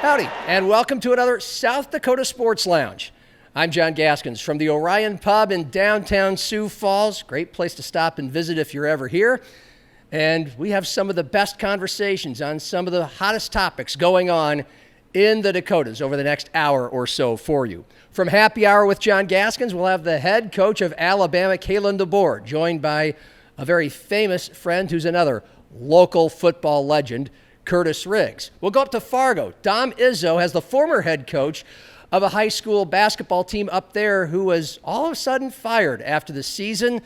Howdy, and welcome to another South Dakota Sports Lounge. I'm John Gaskins from the Orion Pub in downtown Sioux Falls. Great place to stop and visit if you're ever here. And we have some of the best conversations on some of the hottest topics going on in the Dakotas over the next hour or so for you. From Happy Hour with John Gaskins, we'll have the head coach of Alabama, Kalen DeBoer, joined by a very famous friend who's another local football legend, Kurtiss Riggs. We'll go up to Fargo. Dom Izzo has the former head coach of a high school basketball team up there who was all of a sudden fired after the season.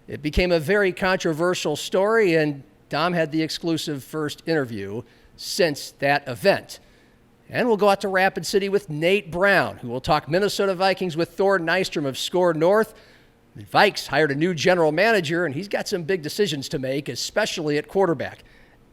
It became a very controversial story, and Dom had the exclusive first interview since that event. And we'll go out to Rapid City with Nate Brown, who will talk Minnesota Vikings with Thor Nystrom of Score North. The Vikes hired a new general manager, and he's got some big decisions to make, especially at quarterback.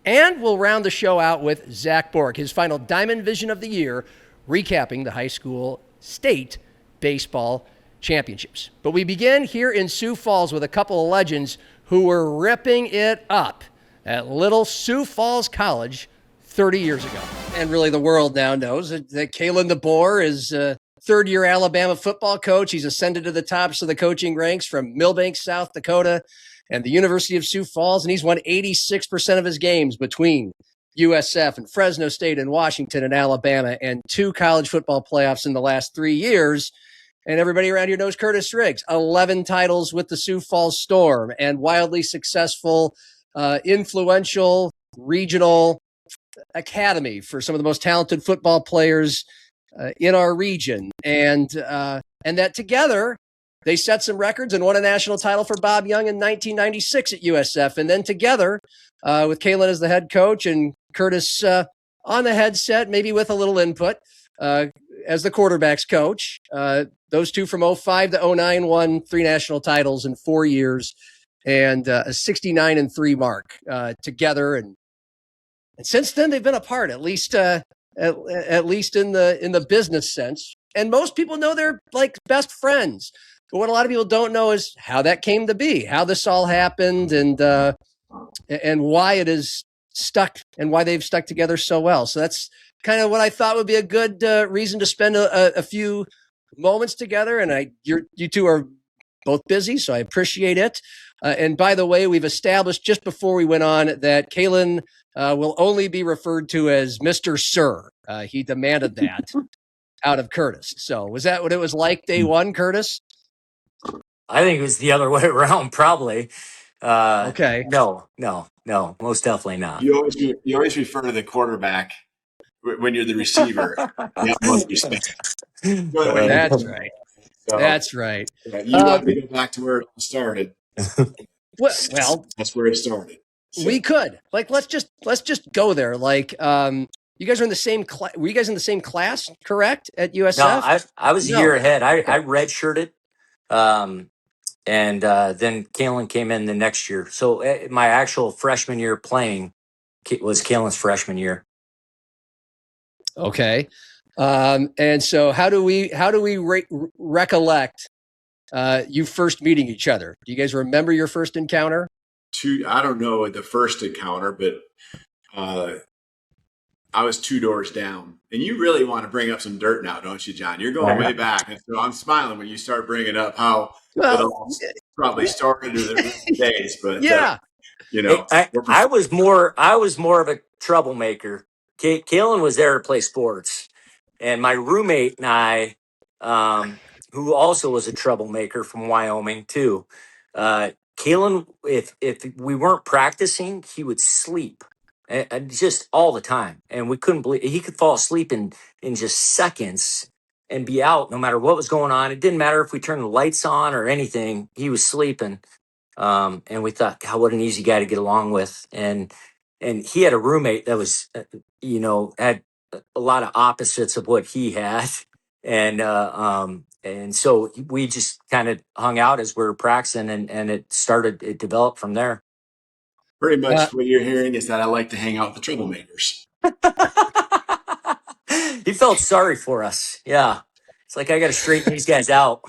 And we'll round the show out with Zach Borg, his final Diamond Vision of the year, recapping the high school state baseball championships. But we begin here in Sioux Falls with a couple of legends who were ripping it up at Little Sioux Falls College 30 years ago. And really the world now knows that Kalen DeBoer is a third-year Alabama football coach. He's ascended to the tops of the coaching ranks from Millbank, South Dakota, and the University of Sioux Falls, and he's won 86% of his games between USF and Fresno State and Washington and Alabama, and 2 college football playoffs in the last 3 years. And everybody around here knows Kurtiss Riggs, 11 titles with the Sioux Falls Storm, and wildly successful, influential regional academy for some of the most talented football players in our region. And that together, they set some records and won a national title for Bob Young in 1996 at USF. And then together, with Kalen as the head coach and Kurtiss on the headset, maybe with a little input, as the quarterback's coach, those two from 05 to 09 won 3 national titles in 4 years and a 69-3 mark together. And since then, they've been apart, at least in the business sense. And most people know they're like best friends. But what a lot of people don't know is how that came to be, how this all happened, and why it is stuck and why they've stuck together so well. So that's kind of what I thought would be a good reason to spend a few moments together. And you two are both busy, so I appreciate it. And by the way, we've established just before we went on that Kalen will only be referred to as Mr. Sir. He demanded that out of Kurtiss. So was that what it was like day one, Kurtiss? I think it was the other way around, probably. Okay. No, most definitely not. You always refer to the quarterback when you're the receiver. You have most respect. That's right. So, that's right. You want to go back to where it started. Well, that's where it started. So. We could let's just go there. Like, you guys are in the same class. Were you guys in the same class? Correct, at USF? No, I was a year ahead. I redshirted. And then Kalen came in the next year. So my actual freshman year playing was Kalen's freshman year. Okay. And so how do we recollect you first meeting each other? Do you guys remember your first encounter? I don't know the first encounter, but I was 2 doors down. And you really want to bring up some dirt now, don't you, John? You're going way back. And so I'm smiling when you start bringing up how it all probably started in the days. But, yeah. I was more of a troublemaker. Kalen was there to play sports. And my roommate and I, who also was a troublemaker from Wyoming, too, Kalen, if we weren't practicing, he would sleep. And just all the time. And we couldn't believe he could fall asleep in just seconds and be out no matter what was going on. It didn't matter if we turned the lights on or anything. He was sleeping. And we thought, God, what an easy guy to get along with. And he had a roommate that was, had a lot of opposites of what he had. And so we just kind of hung out as we were practicing and it developed from there. Pretty much what you're hearing is that I like to hang out with the troublemakers. He felt sorry for us. Yeah. It's like, I got to straighten these guys out.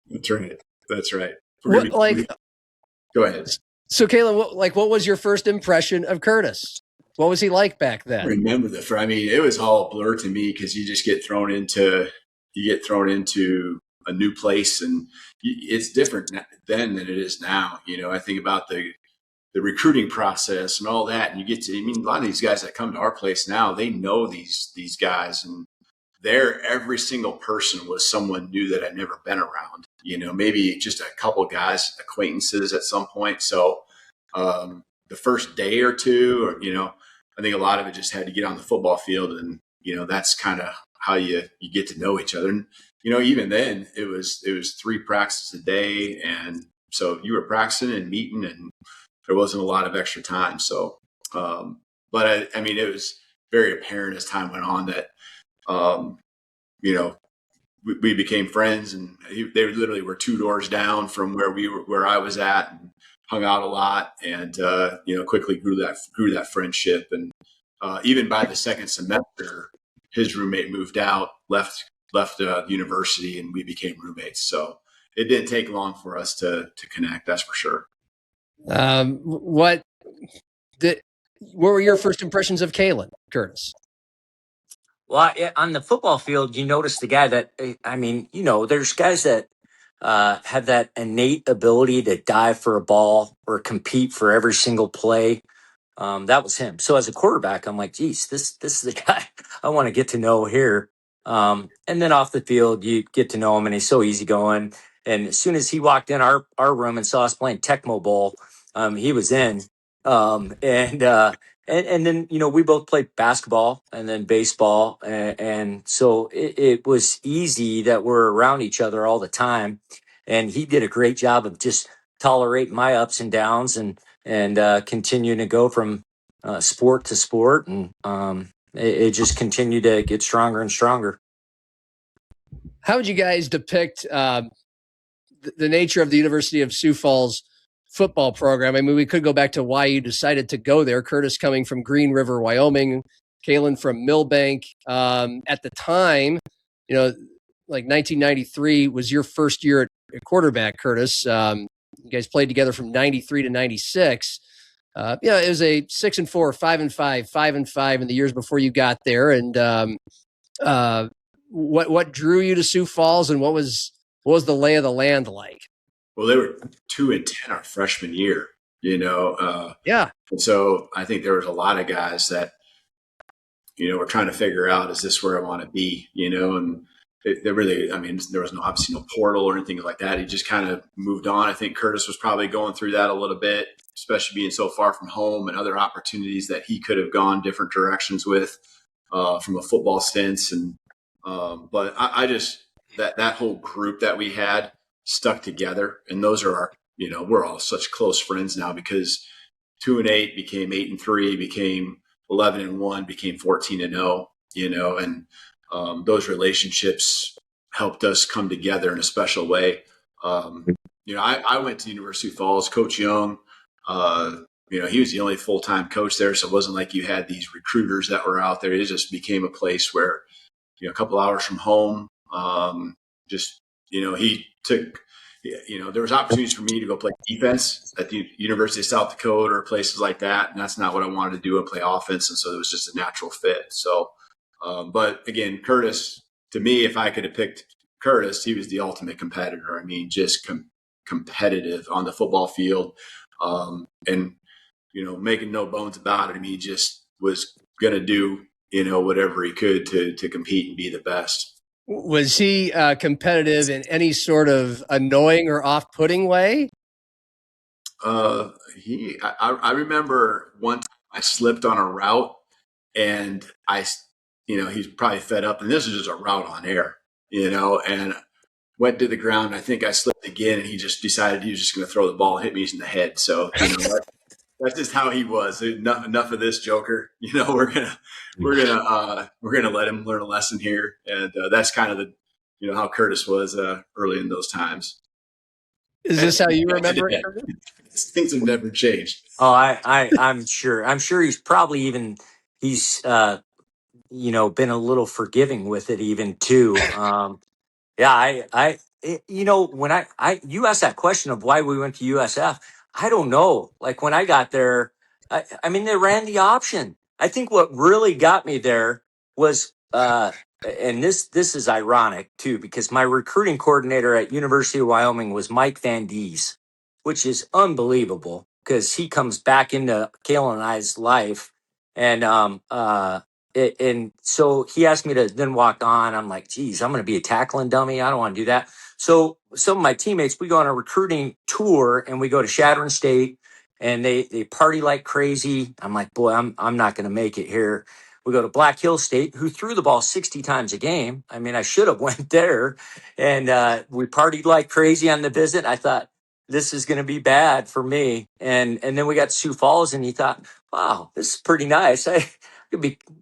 That's right. Go ahead. So, Kalen, what was your first impression of Kurtiss? What was he like back then? I remember I mean, it was all blur to me because you get thrown into a new place, and it's different then than it is now. I think about the recruiting process and all that, and you get to. I mean, a lot of these guys that come to our place now, they know these guys, and every single person was someone new that I'd never been around. Maybe just a couple guys, acquaintances at some point. So the first day or two, I think a lot of it just had to get on the football field, and that's kind of how you get to know each other. And even then, it was 3 practices a day, and so you were practicing and meeting, and there wasn't a lot of extra time. So, but I mean, it was very apparent as time went on that we became friends, and they literally were 2 doors down from where I was at, and hung out a lot, and quickly grew that friendship. And even by the second semester, his roommate moved out, left the university, and we became roommates. So it didn't take long for us to connect. That's for sure. What were your first impressions of Kalen, Kurtiss? Well, on the football field, you notice the guy that, I mean, there's guys that have that innate ability to dive for a ball or compete for every single play. That was him. So as a quarterback, I'm like, geez, this is the guy I want to get to know here. And then off the field, you get to know him, and he's so easygoing. And as soon as he walked in our room and saw us playing Tecmo Bowl, he was in. And then, we both played basketball and then baseball. And so it was easy that we're around each other all the time. And he did a great job of just tolerating my ups and downs, and continuing to go from sport to sport. And it just continued to get stronger and stronger. How would you guys depict the nature of the University of Sioux Falls football program? I mean, we could go back to why you decided to go there. Kurtiss coming from Green River, Wyoming, Kalen from Millbank. At the time, like 1993 was your first year at quarterback, Kurtiss. You guys played together from 93 to 96. It was a 6-4, 5-5, 5-5 in the years before you got there. And what drew you to Sioux Falls, and what was the lay of the land like? Well, they were 2-10 our freshman year, Yeah. And so I think there was a lot of guys that, were trying to figure out, is this where I want to be, and there was obviously no portal or anything like that. He just kind of moved on. I think Kurtiss was probably going through that a little bit, especially being so far from home, and other opportunities that he could have gone different directions with from a football sense. And but I just that whole group that we had stuck together, and those are our, we're all such close friends now, because 2-8 became 8-3, became 11-1, became 14-0, and those relationships helped us come together in a special way. I went to University of Falls. Coach Young, he was the only full-time coach there, so it wasn't like you had these recruiters that were out there. It just became a place where, a couple hours from home, he took, there was opportunities for me to go play defense at the University of South Dakota or places like that, and that's not what I wanted to do, and play offense, and so it was just a natural fit. So, but again, Kurtiss, to me, if I could have picked Kurtiss, he was the ultimate competitor. I mean, just competitive on the football field, and making no bones about it. I mean, he just was going to do whatever he could to compete and be the best. Was he competitive in any sort of annoying or off-putting way? I remember one time I slipped on a route, and he's probably fed up, and this is just a route on air, and went to the ground. And I think I slipped again, and he just decided he was just going to throw the ball and hit me in the head. So, that's just how he was. Enough of this, Joker. We're gonna let him learn a lesson here, and that's kind of the how Kurtiss was early in those times. Is this how you remember it? Things have never changed. Oh, I'm sure. I'm sure he's probably he's been a little forgiving with it even too. Yeah, when you asked that question of why we went to USF, I don't know. Like when I got there, I mean, they ran the option. I think what really got me there was, and this is ironic too, because my recruiting coordinator at University of Wyoming was Mike Van Dees, which is unbelievable because he comes back into Kalen and I's life, and and so he asked me to then walk on. I'm like, geez, I'm going to be a tackling dummy. I don't want to do that. So some of my teammates, we go on a recruiting tour and we go to Shadron State and they party like crazy. I'm like, boy, I'm not going to make it here. We go to Black Hill State, who threw the ball 60 times a game. I mean, I should have went there, and we partied like crazy on the visit. I thought this is going to be bad for me, and then we got to Sioux Falls, and he thought, wow, this is pretty nice. I could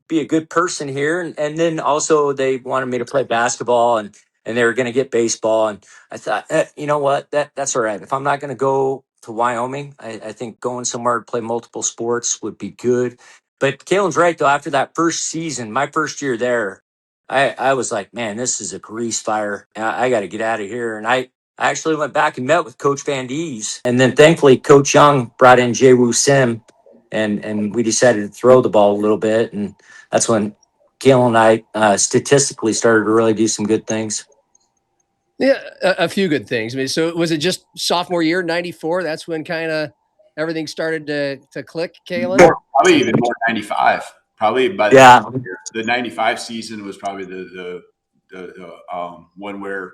be a good person here, and then also they wanted me to play basketball, and they were going to get baseball, and I thought, you know what, that's all right. If I'm not going to go to Wyoming, I think going somewhere to play multiple sports would be good. But Kalen's right, though. After that first season, my first year there, I was like, man, this is a grease fire. I got to get out of here. And I actually went back and met with Coach Van Dees. And then thankfully, Coach Young brought in Jay Woo Sim, and we decided to throw the ball a little bit. And that's when Kalen and I statistically started to really do some good things. Yeah, a few good things. I mean, so was it just sophomore year, 94? That's when kind of everything started to click, Kalen? Probably even more 95. Probably by the 95 season was probably the one where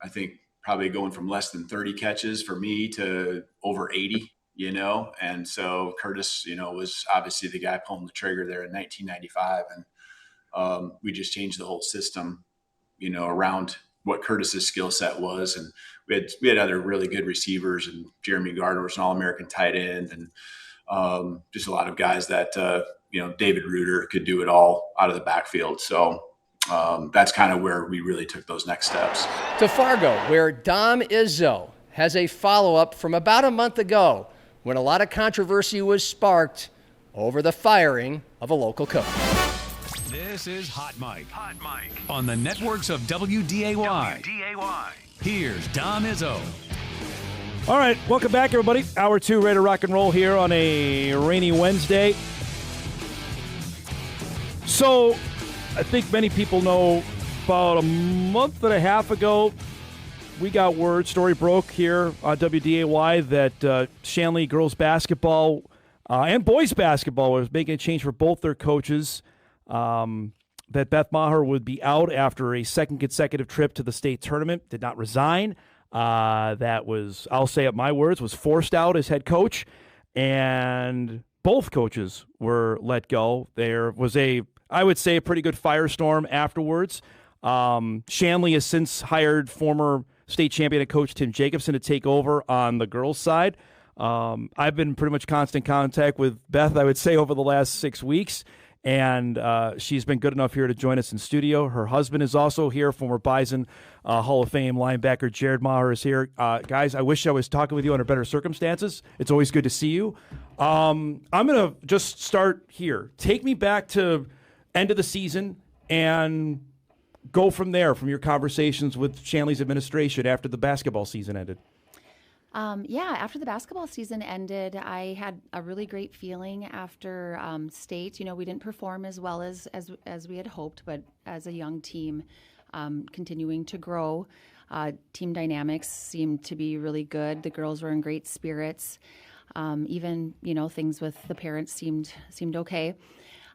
I think probably going from less than 30 catches for me to over 80, and so Kurtiss, was obviously the guy pulling the trigger there in 1995. And we just changed the whole system, around what Kurtiss's skill set was. And we had other really good receivers, and Jeremy Gardner was an All-American tight end, and just a lot of guys that, David Reuter could do it all out of the backfield. So that's kind of where we really took those next steps. To Fargo, where Dom Izzo has a follow-up from about a month ago when a lot of controversy was sparked over the firing of a local coach. This is Hot Mike on the networks of WDAY. Here's Dom Izzo. All right, welcome back, everybody. Hour 2, ready to rock and roll here on a rainy Wednesday. So, I think many people know about a month and a half ago, we got word, story broke here on WDAY that Shanley girls basketball and boys basketball was making a change for both their coaches. That Beth Maher would be out after a second consecutive trip to the state tournament, did not resign. That was, I'll say it my words, was forced out as head coach, and both coaches were let go. There was I would say, a pretty good firestorm afterwards. Shanley has since hired former state champion and coach Tim Jacobson to take over on the girls' side. I've been pretty much constant contact with Beth, I would say, over the last 6 weeks. And she's been good enough here to join us in studio. Her husband is also here, former Bison Hall of Fame linebacker Jared Maher is here. Guys, I wish I was talking with you under better circumstances. It's always good to see you. I'm going to just start here. Take me back to end of the season and go from there, from your conversations with Shanley's administration after the basketball season ended. After the basketball season ended, I had a really great feeling after state. We didn't perform as well as we had hoped, but as a young team, continuing to grow, team dynamics seemed to be really good. The girls were in great spirits. Even things with the parents seemed okay.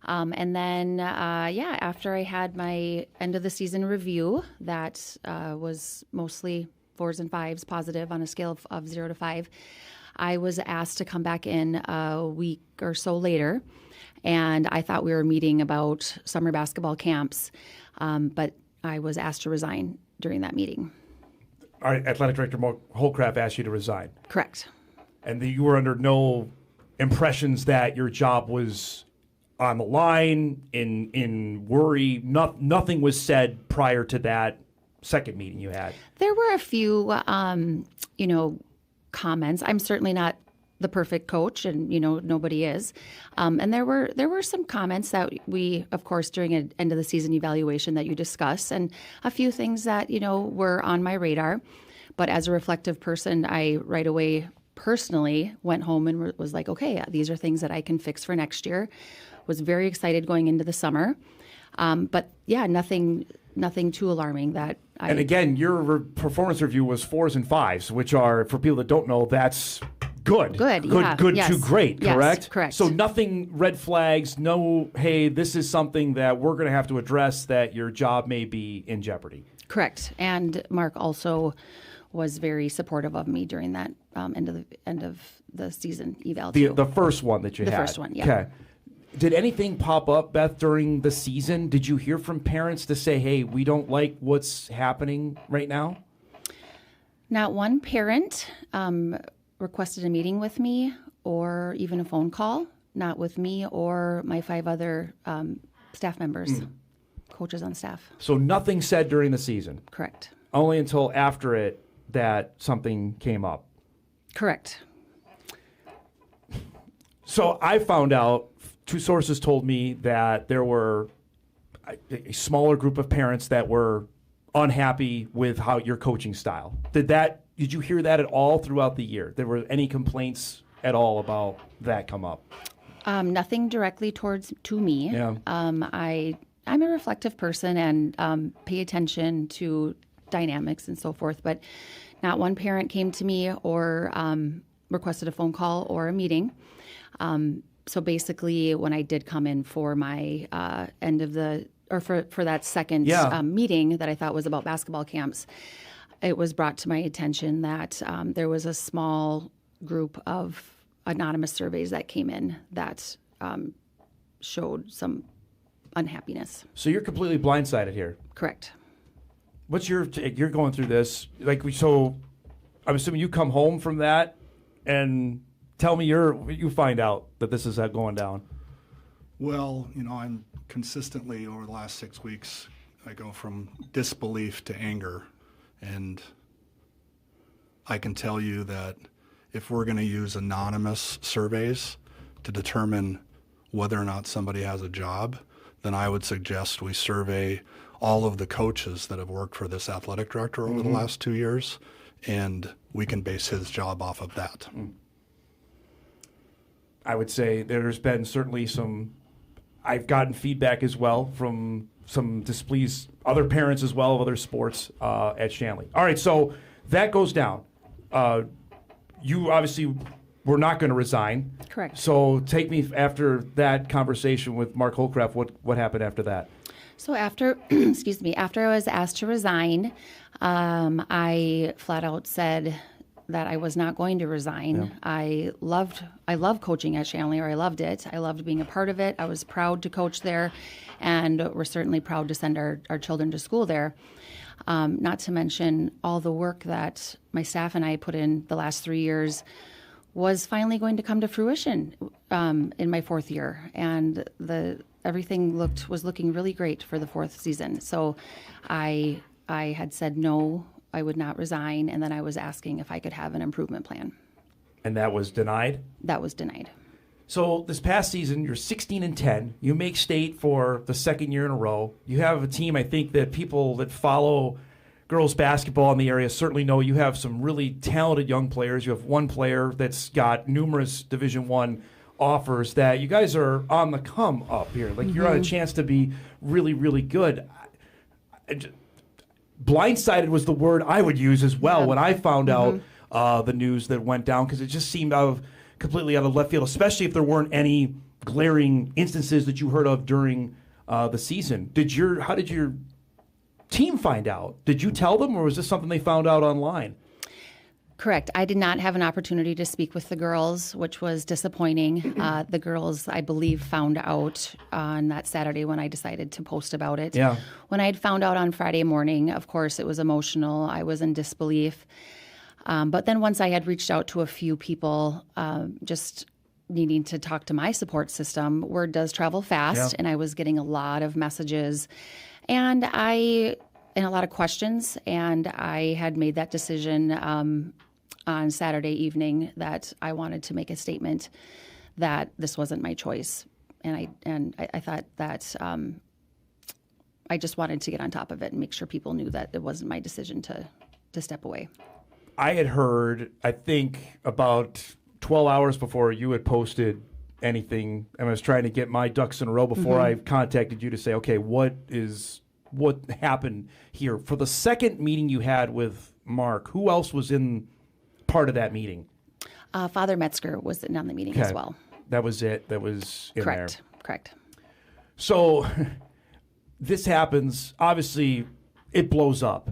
And then after I had my end of the season review, that was mostly 4s and 5s positive on a scale of 0 to 5. I was asked to come back in a week or so later, and I thought we were meeting about summer basketball camps, but I was asked to resign during that meeting. All right, Athletic Director Holcraft asked you to resign. Correct. And you were under no impressions that your job was on the line, in worry. Nothing was said prior to that second meeting you had. There were a few, comments. I'm certainly not the perfect coach, and nobody is. And there were some comments that we, of course, during an end of the season evaluation that you discuss, and a few things that were on my radar. But as a reflective person, I right away personally went home and was like, okay, these are things that I can fix for next year. was very excited going into the summer. But yeah, nothing too alarming that And again, your performance review was 4s and 5s, which are, for people that don't know, that's good. Good, yeah. Good Yes. to great, Yes, correct? correct. So nothing, red flags, no, hey, this is something that we're going to have to address, that your job may be in jeopardy. Correct. And Mark also was very supportive of me during that end of the season eval too. The first one that you had. The first one, yeah. Okay. Did anything pop up, Beth, during the season? Did you hear from parents to say, hey, we don't like what's happening right now? Not one parent requested a meeting with me or even a phone call, not with me or my 5 other staff members, coaches on staff. So nothing said during the season? Correct. Only until after it that something came up? Correct. So I found out, 2 sources told me that there were a smaller group of parents that were unhappy with how your coaching style. Did you hear that at all throughout the year? There were any complaints at all about that come up? Nothing directly to me. Yeah. I'm a reflective person and pay attention to dynamics and so forth, but not one parent came to me or requested a phone call or a meeting. So basically, when I did come in for my for that second meeting that I thought was about basketball camps, it was brought to my attention that there was a small group of anonymous surveys that came in that showed some unhappiness. So you're completely blindsided here. Correct. What's you're going through this, so I'm assuming you come home from that and tell me you find out that this is going down. Well, I'm consistently over the last 6 weeks, I go from disbelief to anger. And I can tell you that if we're going to use anonymous surveys to determine whether or not somebody has a job, then I would suggest we survey all of the coaches that have worked for this athletic director over the last 2 years, and we can base his job off of that. I would say there's been certainly I've gotten feedback as well from some displeased other parents as well of other sports at Shanley. All right, so that goes down. You obviously were not going to resign. Correct. So take me after that conversation with Mark Holcraft. What happened after that? So after, after I was asked to resign, I flat out said that I was not going to resign. Yeah. I love coaching at Shanley, or I loved it. I loved being a part of it. I was proud to coach there, and we're certainly proud to send our children to school there. Not to mention all the work that my staff and I put in the last 3 years was finally going to come to fruition in my 4th year, and everything was looking really great for the 4th season. So I had said no, I would not resign, and then I was asking if I could have an improvement plan. And that was denied? That was denied. So this past season, you're 16-10. You make state for the 2nd year in a row. You have a team, I think, that people that follow girls basketball in the area certainly know. You have some really talented young players. You have one player that's got numerous Division I offers that you guys are on the come up here. Like, you're on a chance to be really, really good. Blindsided was the word I would use as well when I found out the news that went down, because it just seemed completely out of left field, especially if there weren't any glaring instances that you heard of during the season. How did your team find out? Did you tell them, or was this something they found out online? Correct. I did not have an opportunity to speak with the girls, which was disappointing. The girls, I believe, found out on that Saturday when I decided to post about it. Yeah. When I had found out on Friday morning, of course, it was emotional. I was in disbelief. But then once I had reached out to a few people, just needing to talk to my support system, word does travel fast, and I was getting a lot of messages and a lot of questions, and I had made that decision on Saturday evening that I wanted to make a statement that this wasn't my choice, and I thought that I just wanted to get on top of it and make sure people knew that it wasn't my decision to step away. I had heard, I think, about 12 hours before you had posted anything. I was trying to get my ducks in a row before I contacted you to say, okay, what happened here? For the second meeting you had with Mark, who else was in part of that meeting? Father Metzger was in on the meeting as well. That was it. That was in there. Correct. So this happens. Obviously, it blows up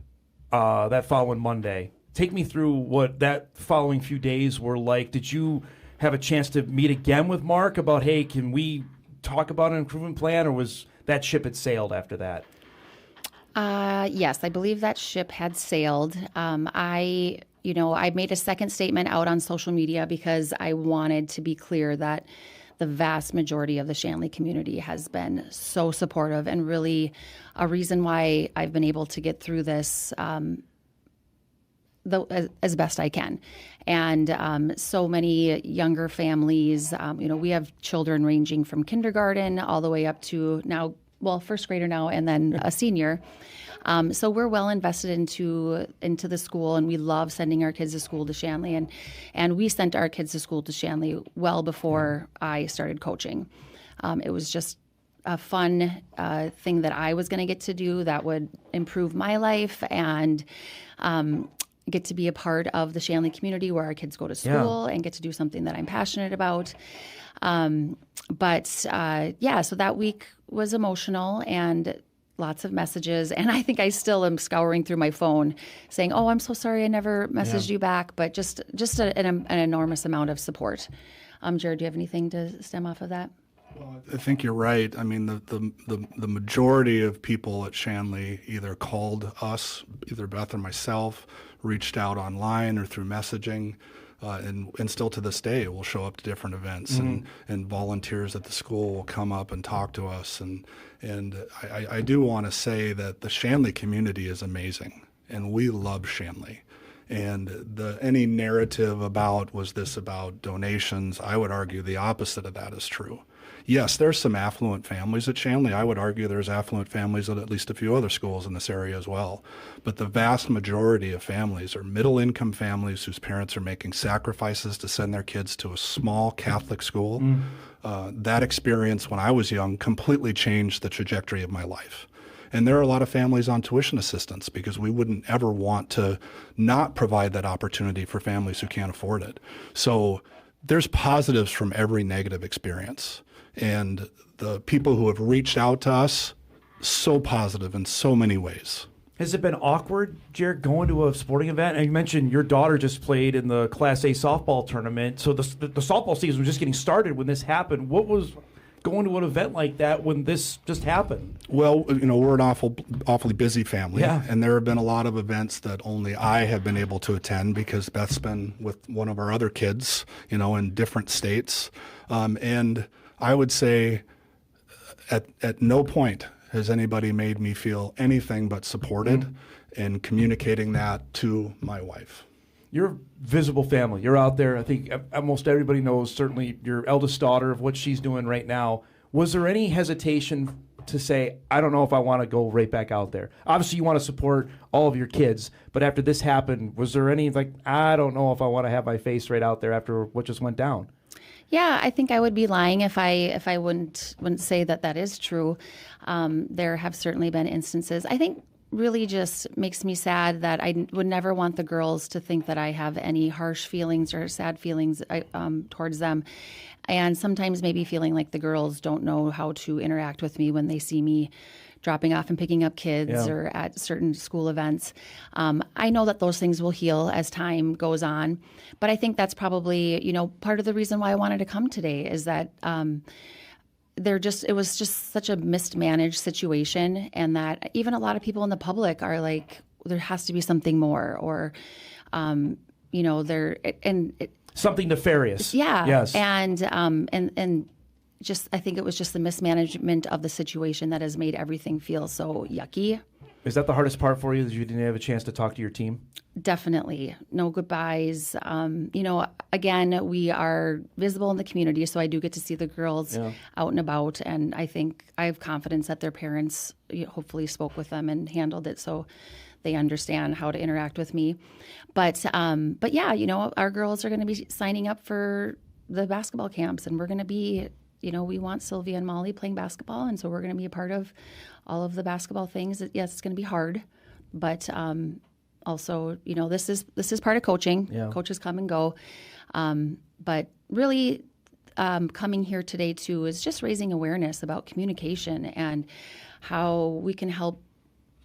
that following Monday. Take me through what that following few days were like. Did you have a chance to meet again with Mark about, hey, can we talk about an improvement plan, or was that ship had sailed after that? Yes, I believe that ship had sailed. I made a second statement out on social media because I wanted to be clear that the vast majority of the Shanley community has been so supportive and really a reason why I've been able to get through this as best I can. And so many younger families, we have children ranging from kindergarten all the way up to now, first grader now, and then a senior. So we're well invested into the school, and we love sending our kids to school to Shanley. And we sent our kids to school to Shanley well before I started coaching. It was just a fun thing that I was going to get to do that would improve my life and get to be a part of the Shanley community where our kids go to school and get to do something that I'm passionate about. So that week was emotional and lots of messages. And I think I still am scouring through my phone saying, oh, I'm so sorry I never messaged you back. But just an enormous amount of support. Jared, do you have anything to stem off of that? Well, I think you're right. I mean, the majority of people at Shanley either called us, either Beth or myself, reached out online or through messaging. And still to this day, we'll show up to different events, and volunteers at the school will come up and talk to us. And I do want to say that the Shanley community is amazing, and we love Shanley. And any narrative about, was this about donations, I would argue the opposite of that is true. Yes, there's some affluent families at Shanley. I would argue there's affluent families at least a few other schools in this area as well. But the vast majority of families are middle-income families whose parents are making sacrifices to send their kids to a small Catholic school. That experience when I was young completely changed the trajectory of my life. And there are a lot of families on tuition assistance because we wouldn't ever want to not provide that opportunity for families who can't afford it. So there's positives from every negative experience. And the people who have reached out to us, so positive in so many ways. Has it been awkward, Jared, going to a sporting event? And you mentioned your daughter just played in the Class A softball tournament. So the softball season was just getting started when this happened. What was going to an event like that when this just happened? Well, we're an awfully busy family. Yeah. And there have been a lot of events that only I have been able to attend because Beth's been with one of our other kids, in different states. And I would say at no point has anybody made me feel anything but supported in communicating that to my wife. You're a visible family. You're out there. I think almost everybody knows, certainly your eldest daughter, of what she's doing right now. Was there any hesitation to say, I don't know if I want to go right back out there? Obviously, you want to support all of your kids, but after this happened, was there any, I don't know if I want to have my face right out there after what just went down? Yeah, I think I would be lying if I wouldn't say that is true. There have certainly been instances. I think really just makes me sad that I would never want the girls to think that I have any harsh feelings or sad feelings towards them. And sometimes maybe feeling like the girls don't know how to interact with me when they see me dropping off and picking up kids or at certain school events. I know that those things will heal as time goes on. But I think that's probably, part of the reason why I wanted to come today is that it was just such a mismanaged situation, and that even a lot of people in the public are like, there has to be something more, or, something nefarious. Yeah. Yes. And just, I think it was just the mismanagement of the situation that has made everything feel so yucky. Is that the hardest part for you, that you didn't have a chance to talk to your team? Definitely. No goodbyes. Again, we are visible in the community, so I do get to see the girls out and about, and I think I have confidence that their parents hopefully spoke with them and handled it so they understand how to interact with me. But yeah, our girls are going to be signing up for the basketball camps, and we're going to be, we want Sylvia and Molly playing basketball, and so we're going to be a part of all of the basketball things. Yes, it's going to be hard, but also, this is part of coaching. Yeah. Coaches come and go, but really coming here today too is just raising awareness about communication and how we can help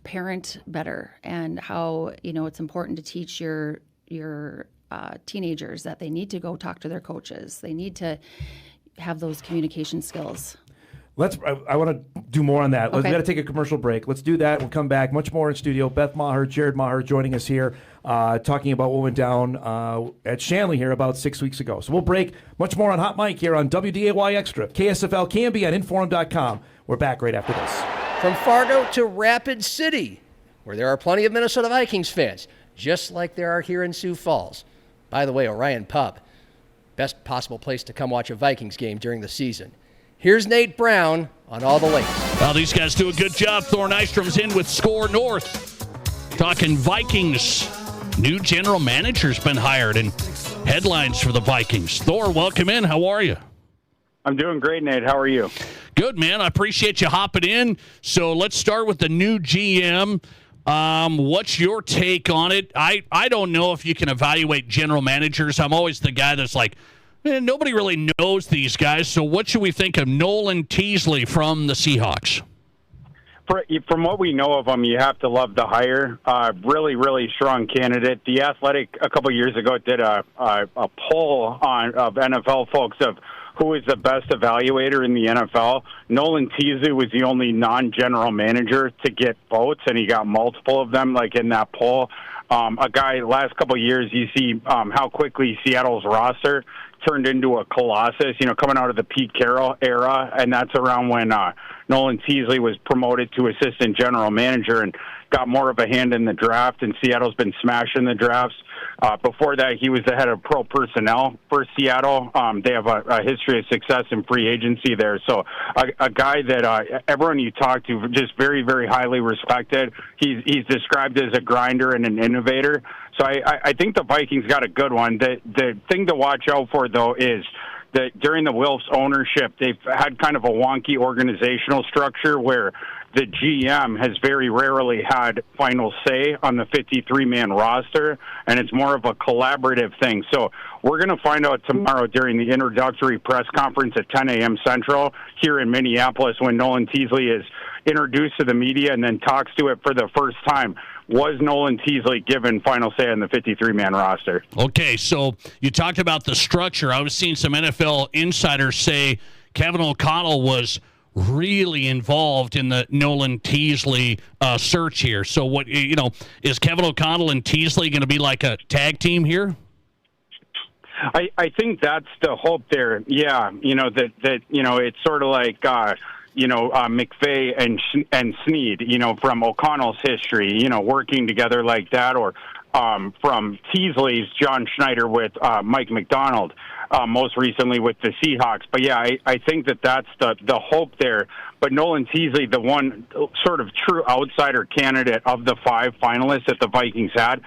parent better, and how it's important to teach your teenagers that they need to go talk to their coaches. They need to have those communication skills. I want to do more on that. Okay. We got to take a commercial break. Let's do that. We'll come back. Much more in studio. Beth Maher, Jared Maher joining us here, talking about what went down at Shanley here about 6 weeks ago. So we'll break. Much more on Hot Mic here on WDAY Extra, KSFL, KMB, and Inforum.com. We're back right after this. From Fargo to Rapid City, where there are plenty of Minnesota Vikings fans, just like there are here in Sioux Falls. By the way, Orion Pub, best possible place to come watch a Vikings game during the season. Here's Nate Brown on all the links. Well, these guys do a good job. Thor Nystrom's in with Score North. Talking Vikings. New general manager's been hired, and headlines for the Vikings. Thor, welcome in. How are you? I'm doing great, Nate. How are you? Good, man. I appreciate you hopping in. So let's start with the new GM. What's your take on it? I don't know if you can evaluate general managers. I'm always the guy that's like, nobody really knows these guys. So what should we think of Nolan Teasley from the Seahawks? From what we know of him, you have to love the hire. Really, really strong candidate. The Athletic a couple years ago did a poll of NFL folks of who is the best evaluator in the NFL. Nolan Teasley was the only non-general manager to get votes, and he got multiple of them, like in that poll. A guy, last couple of years, you see how quickly Seattle's roster turned into a colossus, coming out of the Pete Carroll era, and that's around when Nolan Teasley was promoted to assistant general manager and got more of a hand in the draft, and Seattle's been smashing the drafts. Before that, he was the head of pro personnel for Seattle. They have a history of success in free agency there. So a guy that everyone you talk to just very, very highly respected. He's described as a grinder and an innovator. So I think the Vikings got a good one. The thing to watch out for, though, is that during the Wilfs ownership, they've had kind of a wonky organizational structure where the GM has very rarely had final say on the 53-man roster, and it's more of a collaborative thing. So we're going to find out tomorrow during the introductory press conference at 10 a.m. Central here in Minneapolis when Nolan Teasley is introduced to the media and then talks to it for the first time. Was Nolan Teasley given final say on the 53-man roster? Okay, so you talked about the structure. I was seeing some NFL insiders say Kevin O'Connell was really involved in the Nolan Teasley search here. So what, is Kevin O'Connell and Teasley going to be like a tag team here? I think that's the hope there. Yeah, that it's sort of like McVay and Snead, from O'Connell's history, working together like that, or from Teasley's John Schneider with Mike McDonald, most recently with the Seahawks. But yeah, I think that's the hope there. But Nolan Teasley, the one sort of true outsider candidate of the 5 finalists that the Vikings had.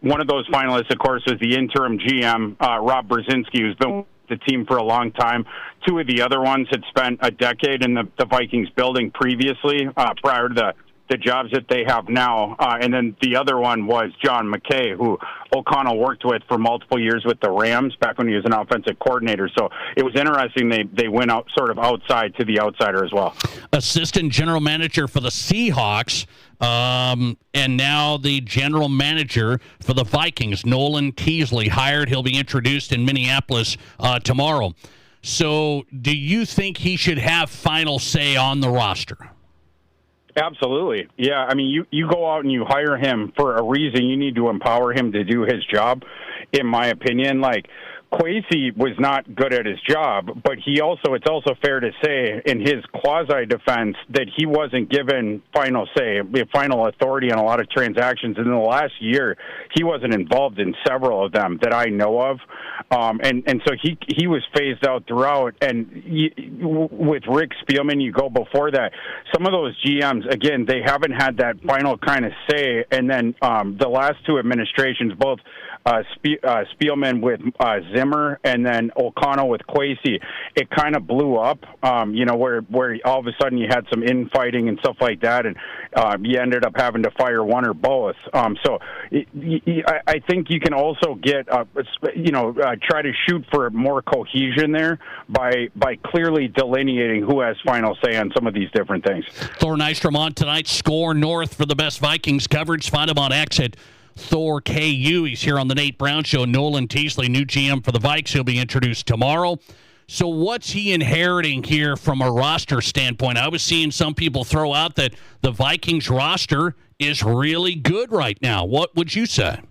One of those finalists, of course, was the interim GM, Rob Brzezinski, who's been with the team for a long time. 2 of the other ones had spent a decade in the Vikings building previously, prior to the jobs that they have now. And then the other one was John McKay, who O'Connell worked with for multiple years with the Rams back when he was an offensive coordinator. So it was interesting they went out sort of outside to the outsider as well. Assistant general manager for the Seahawks, and now the general manager for the Vikings, Nolan Teasley, hired. He'll be introduced in Minneapolis tomorrow. So do you think he should have final say on the roster? Absolutely. Yeah, I mean, you go out and you hire him for a reason. You need to empower him to do his job, in my opinion. Like, Kwesi was not good at his job, but it's also fair to say in his quasi-defense that he wasn't given final say, final authority on a lot of transactions. In the last year, he wasn't involved in several of them that I know of. And so he was phased out throughout. And with Rick Spielman, you go before that. Some of those GMs, again, they haven't had that final kind of say. And then the last 2 administrations, both Spielman with Zimmer, and then O'Connell with Kwesi, it kind of blew up, where all of a sudden you had some infighting and stuff like that, and you ended up having to fire one or both. I think you can also get, try to shoot for more cohesion there by clearly delineating who has final say on some of these different things. Thor Nystrom on tonight's Score North for the best Vikings coverage. Find him on X at Thor KU. He's here on the Nate Brown Show. Nolan Teasley, new GM for the Vikes. He'll be introduced tomorrow. So what's he inheriting here from a roster standpoint? I was seeing some people throw out that the Vikings roster is really good right now. What would you say?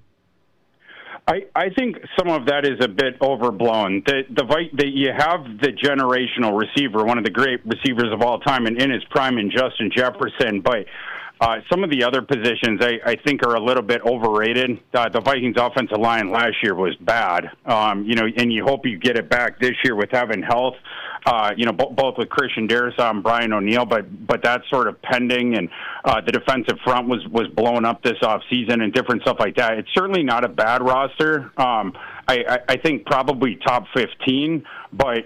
I think some of that is a bit overblown. You have the generational receiver, one of the great receivers of all time, and in his prime in Justin Jefferson, but some of the other positions I think are a little bit overrated. The Vikings offensive line last year was bad, and you hope you get it back this year with having health. Both with Christian Darrisaw and Brian O'Neill, but that's sort of pending, and the defensive front was blown up this offseason and different stuff like that. It's certainly not a bad roster. I think probably top 15, but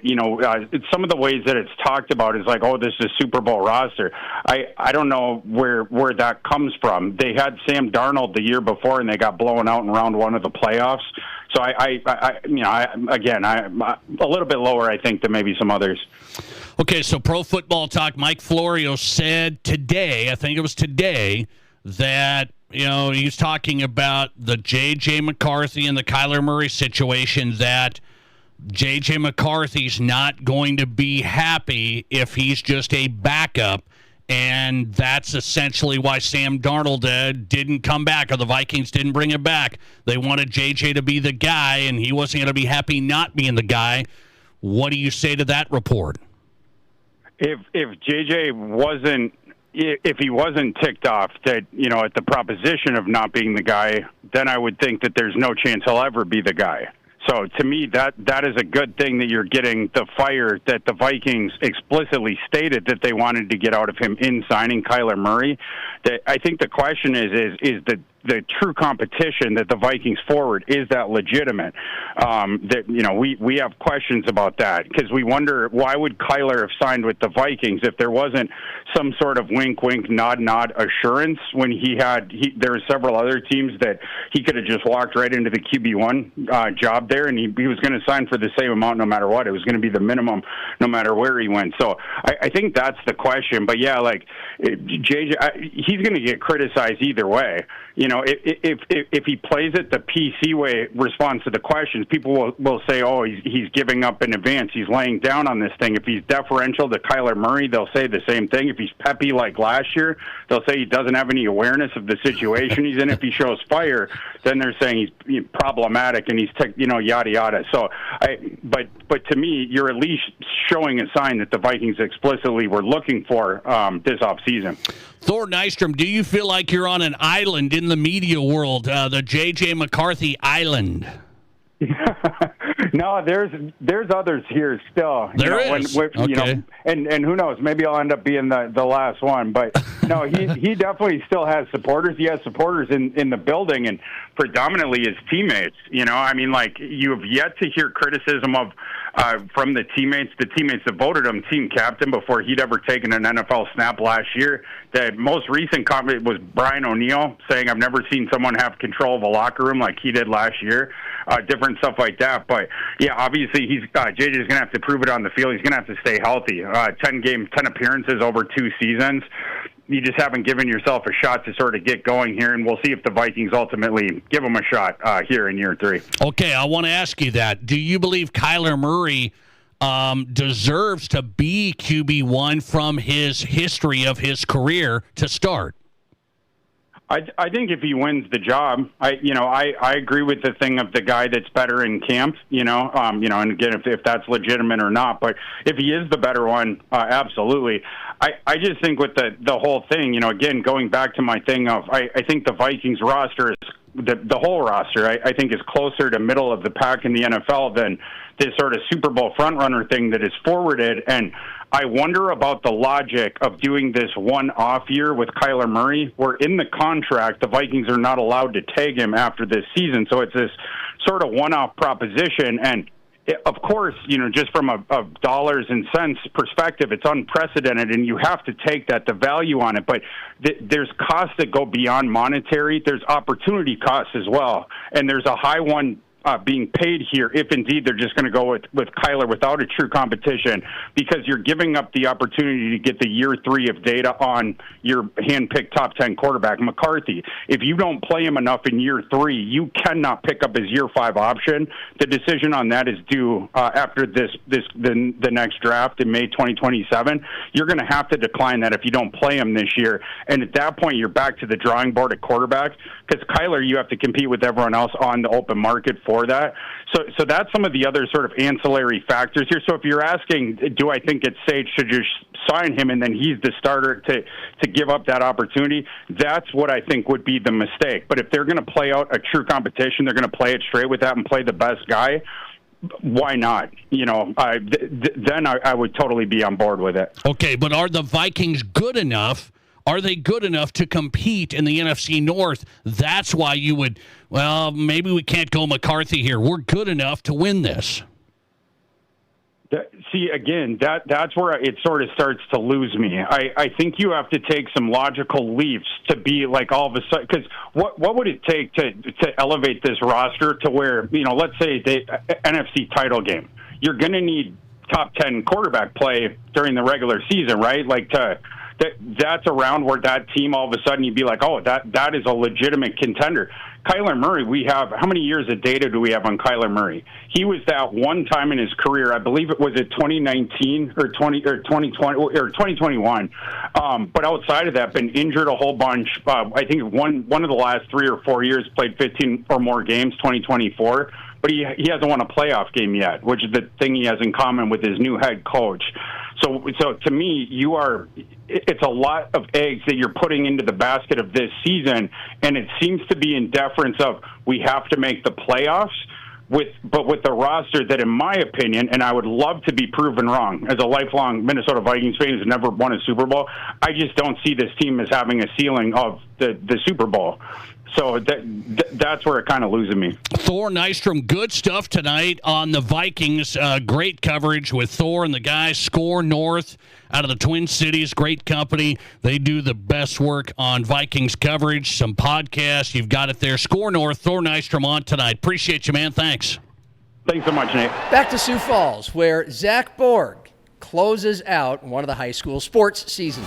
some of the ways that it's talked about is like, oh, this is a Super Bowl roster. I don't know where that comes from. They had Sam Darnold the year before, and they got blown out in round one of the playoffs. So I'm a little bit lower, I think, than maybe some others. Okay, so Pro Football Talk, Mike Florio said today, I think it was today, that he's talking about the J.J. McCarthy and the Kyler Murray situation, that J.J. McCarthy's not going to be happy if he's just a backup, and that's essentially why Sam Darnold didn't come back, or the Vikings didn't bring him back. They wanted J.J. to be the guy, and he wasn't going to be happy not being the guy. What do you say to that report? If J.J. if he wasn't ticked off that, at the proposition of not being the guy, then I would think that there's no chance he'll ever be the guy. So to me, that is a good thing that you're getting the fire that the Vikings explicitly stated that they wanted to get out of him in signing Kyler Murray. I think the question is the true competition that the Vikings forward, is that legitimate? We have questions about that, because we wonder, why would Kyler have signed with the Vikings if there wasn't some sort of wink, wink, nod, nod assurance when there were several other teams that he could have just walked right into the QB1 job there, and he was going to sign for the same amount no matter what. It was going to be the minimum no matter where he went. So I think that's the question. But yeah, like JJ, he's going to get criticized either way. If he plays it the PC way, responds to the questions, people will say, oh, he's giving up in advance. He's laying down on this thing. If he's deferential to Kyler Murray, they'll say the same thing. If he's peppy like last year, they'll say he doesn't have any awareness of the situation he's in. If he shows fire, then they're saying he's problematic and he's yada yada. So, but to me, you're at least showing a sign that the Vikings explicitly were looking for this offseason. Thor Nystrom, do you feel like you're on an island in the media world, the J.J. McCarthy Island? No, there's others here still. There is. Okay. And who knows? Maybe I'll end up being the last one. But no, he definitely still has supporters. He has supporters in the building, and predominantly his teammates. You have yet to hear criticism of from the teammates that voted him team captain before he'd ever taken an NFL snap last year. The most recent comment was Brian O'Neill saying, I've never seen someone have control of a locker room like he did last year. Different stuff like that. But yeah, obviously JJ's going to have to prove it on the field. He's going to have to stay healthy. 10 appearances over 2 seasons. You just haven't given yourself a shot to sort of get going here, and we'll see if the Vikings ultimately give him a shot here in year 3. Okay, I want to ask you that. Do you believe Kyler Murray deserves to be QB1 from his history of his career to start? I think if he wins the job, I agree with the thing of the guy that's better in camp, and again, if that's legitimate or not, but if he is the better one, absolutely. I just think with the whole thing, again, going back to my thing of, I think the Vikings roster is, the whole roster, I think is closer to middle of the pack in the NFL than this sort of Super Bowl frontrunner thing that is forwarded. And I wonder about the logic of doing this one-off year with Kyler Murray, where in the contract, the Vikings are not allowed to tag him after this season. So it's this sort of one-off proposition. And of course, just from a dollars and cents perspective, it's unprecedented, and you have to take that, the value on it. But there's costs that go beyond monetary. There's opportunity costs as well, and there's a high one being paid here if indeed they're just going to go with Kyler without a true competition, because you're giving up the opportunity to get the year 3 of data on your hand-picked top 10 quarterback, McCarthy. If you don't play him enough in year 3, you cannot pick up his year 5 option. The decision on that is due after the next draft in May 2027. You're going to have to decline that if you don't play him this year. And at that point, you're back to the drawing board at quarterback, because Kyler, you have to compete with everyone else on the open market for that. So that's some of the other sort of ancillary factors here. So if you're asking, do I think it's safe to just sign him and then he's the starter to give up that opportunity, that's what I think would be the mistake. But if they're going to play out a true competition, they're going to play it straight with that and play the best guy, why not? Then I would totally be on board with it. Okay, but are the Vikings good enough? Are they good enough to compete in the NFC North? That's why you would, maybe we can't go McCarthy here. We're good enough to win this. See, again, that's where it sort of starts to lose me. I think you have to take some logical leaps to be like all of a sudden, because what would it take to elevate this roster to where, let's say the NFC title game, you're going to need top 10 quarterback play during the regular season, right? That's around where that team all of a sudden you'd be like, oh, that is a legitimate contender. Kyler Murray, how many years of data do we have on Kyler Murray? He was that one time in his career, I believe it was at 2019 or 2020 or 2021. But outside of that, been injured a whole bunch. I think one of the last 3 or 4 years played 15 or more games, 2024. But he hasn't won a playoff game yet, which is the thing he has in common with his new head coach. So to me, it's a lot of eggs that you're putting into the basket of this season, and it seems to be in deference of we have to make the playoffs, but with the roster that, in my opinion, and I would love to be proven wrong, as a lifelong Minnesota Vikings fan who's never won a Super Bowl, I just don't see this team as having a ceiling of the Super Bowl. So that's where it kind of loses me. Thor Nystrom, good stuff tonight on the Vikings. Great coverage with Thor and the guys. Score North out of the Twin Cities. Great company. They do the best work on Vikings coverage. Some podcasts. You've got it there. Score North. Thor Nystrom on tonight. Appreciate you, man. Thanks. Thanks so much, Nate. Back to Sioux Falls, where Zach Borg closes out one of the high school sports seasons.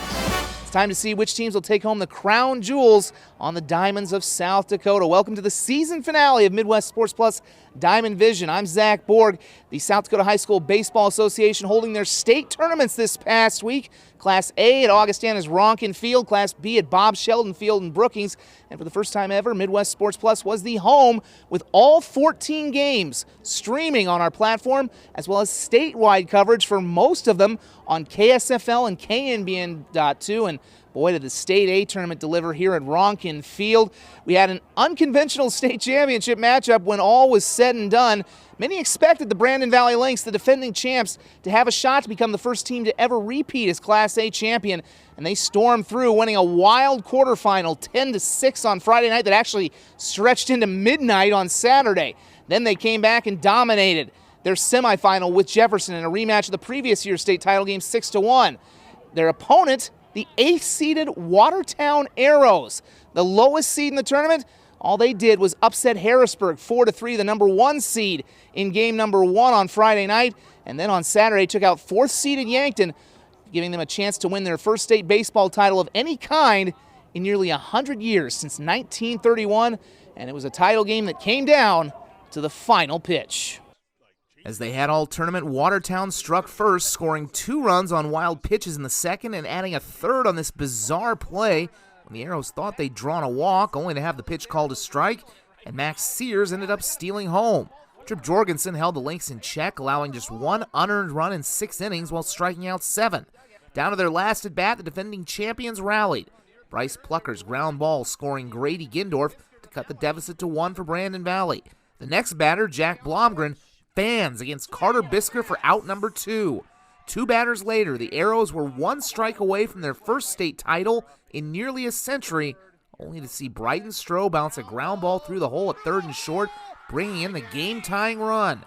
It's time to see which teams will take home the crown jewels on the Diamonds of South Dakota. Welcome to the season finale of Midwest Sports Plus Diamond Vision. I'm Zach Borg. The South Dakota High School Baseball Association holding their state tournaments this past week. Class A at Augustana's Ronkin Field, Class B at Bob Sheldon Field in Brookings. And for the first time ever, Midwest Sports Plus was the home with all 14 games streaming on our platform, as well as statewide coverage for most of them on KSFL and KNBN.2. And boy, did the State A tournament deliver here at Ronkin Field. We had an unconventional state championship matchup when all was said and done. Many expected the Brandon Valley Lynx, the defending champs, to have a shot to become the first team to ever repeat as Class A champion, and they stormed through, winning a wild quarterfinal 10-6 on Friday night that actually stretched into midnight on Saturday. Then they came back and dominated their semifinal with Jefferson in a rematch of the previous year's state title game 6-1. Their opponent, the 8th-seeded Watertown Arrows, the lowest seed in the tournament, all they did was upset Harrisburg 4-3, the number 1 seed in game number 1 on Friday night. And then on Saturday took out 4th-seeded Yankton, giving them a chance to win their first state baseball title of any kind in nearly 100 years, since 1931. And it was a title game that came down to the final pitch. As they had all tournament, Watertown struck first, scoring 2 runs on wild pitches in the second and adding a third on this bizarre play when the Arrows thought they'd drawn a walk, only to have the pitch called a strike, and Max Sears ended up stealing home. Trip Jorgensen held the Lynx in check, allowing just 1 unearned run in 6 innings while striking out 7. Down to their last at-bat, the defending champions rallied. Bryce Plucker's ground ball scoring Grady Gindorf to cut the deficit to 1 for Brandon Valley. The next batter, Jack Blomgren, fans against Carter Bisker for out number 2. 2 batters later, the Arrows were 1 strike away from their first state title in nearly a century, only to see Brighton Stroh bounce a ground ball through the hole at third and short, bringing in the game-tying run.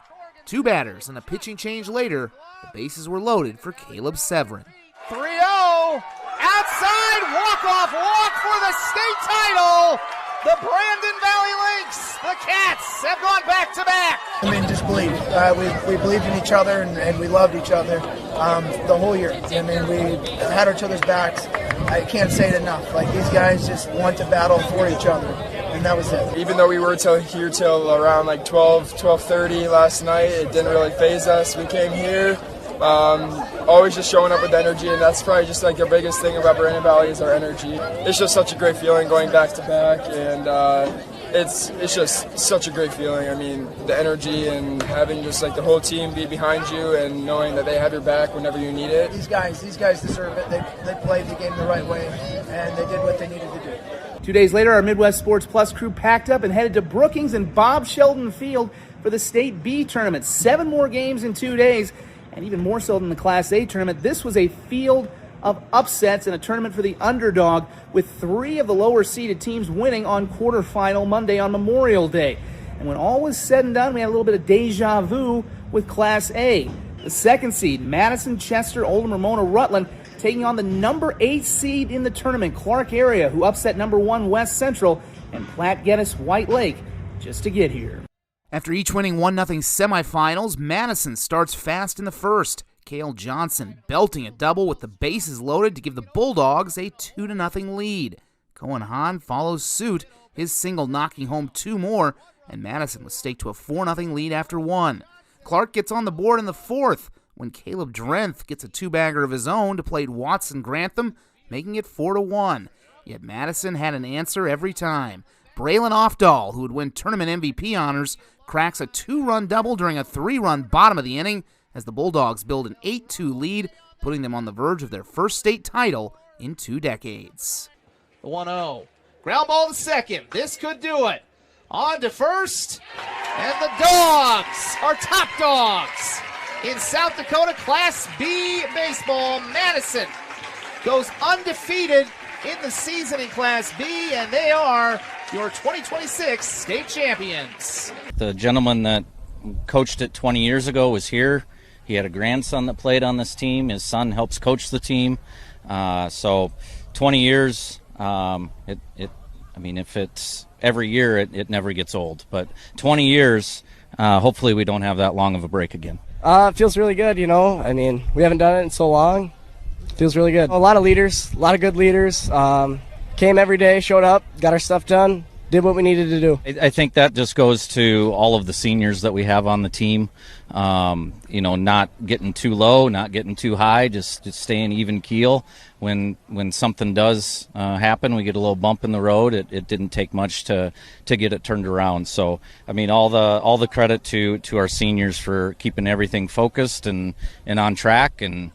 2 batters and a pitching change later, the bases were loaded for Caleb Severin. 3-0, outside, walk-off walk for the state title. The Brandon Valley Lynx, the Cats, have gone back-to-back. I mean, just believe. We believed in each other, and we loved each other the whole year. I mean, we had each other's backs. I can't say it enough. Like, these guys just want to battle for each other, and that was it. Even though we were here till around like 12:30 last night, it didn't really faze us. We came here. Always just showing up with energy, and that's probably just like the biggest thing about Brandon Valley is our energy. It's just such a great feeling going back to back, and it's just such a great feeling. I mean, the energy and having just like the whole team be behind you and knowing that they have your back whenever you need it. These guys deserve it. They played the game the right way, and they did what they needed to do. 2 days later, our Midwest Sports Plus crew packed up and headed to Brookings and Bob Sheldon Field for the State B tournament. 7 more games in 2 days. And even more so than the Class A tournament, this was a field of upsets and a tournament for the underdog, with 3 of the lower-seeded teams winning on quarterfinal Monday on Memorial Day. And when all was said and done, we had a little bit of deja vu with Class A. The 2nd seed, Madison, Chester, Oldham, Ramona, Rutland, taking on the number 8 seed in the tournament, Clark Area, who upset number 1 West Central, and Platte Geddes White Lake, just to get here. After each winning 1-0 semifinals, Madison starts fast in the first. Cale Johnson belting a double with the bases loaded to give the Bulldogs a 2-0 lead. Cohen Hahn follows suit, his single knocking home 2 more, and Madison was staked to a 4-0 lead after 1. Clark gets on the board in the 4th when Caleb Drenth gets a 2-bagger of his own to play Watson Grantham, making it 4-1. Yet Madison had an answer every time. Braylon Offdahl, who would win tournament MVP honors, cracks a 2-run double during a 3-run bottom of the inning as the Bulldogs build an 8-2 lead, putting them on the verge of their first state title in 2 decades. The 1-0. Ground ball to second. This could do it. On to first. And the Dogs are top dogs in South Dakota Class B baseball. Madison goes undefeated in the season in Class B, and they are your 2026 state champions. The gentleman that coached it 20 years ago was here. He had a grandson that played on this team. His son helps coach the team. So 20 years, if it's every year, it never gets old. But 20 years, hopefully we don't have that long of a break again. It feels really good, we haven't done it in so long. Feels really good. A lot of leaders, a lot of good leaders. Came every day, showed up, got our stuff done, did what we needed to do. I think that just goes to all of the seniors that we have on the team. Not getting too low, not getting too high, just staying even keel. When something does happen, we get a little bump in the road. It didn't take much to get it turned around. So, all the credit to our seniors for keeping everything focused and on track. And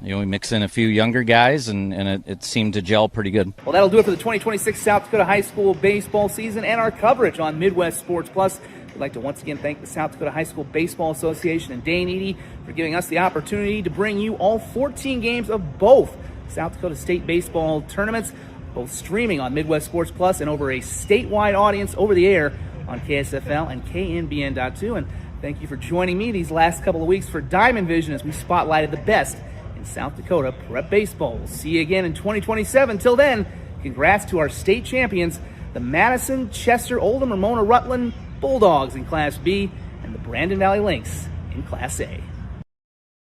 we mix in a few younger guys, and it seemed to gel pretty good. Well, that'll do it for the 2026 South Dakota High School baseball season and our coverage on Midwest Sports Plus. We'd like to once again thank the South Dakota High School Baseball Association and Dane Eady for giving us the opportunity to bring you all 14 games of both South Dakota State baseball tournaments, both streaming on Midwest Sports Plus and over a statewide audience over the air on KSFL and KNBN.2. And thank you for joining me these last couple of weeks for Diamond Vision as we spotlighted the best in South Dakota prep baseball. We'll see you again in 2027. Till then, congrats to our state champions, the Madison, Chester, Oldham, Ramona, Rutland Bulldogs in Class B, and the Brandon Valley Lynx in Class A.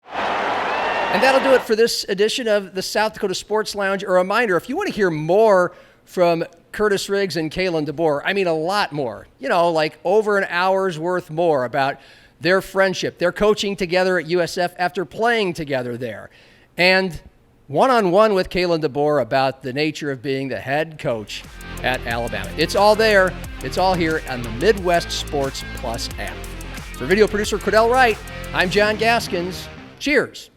And that'll do it for this edition of the South Dakota Sports Lounge. A reminder, if you want to hear more from Kurtiss Riggs and Kalen DeBoer, a lot more, like over an hour's worth more about their friendship, their coaching together at USF after playing together there, and one-on-one with Kalen DeBoer about the nature of being the head coach at Alabama. It's all there. It's all here on the Midwest Sports Plus app. For video producer Cordell Wright, I'm John Gaskins. Cheers.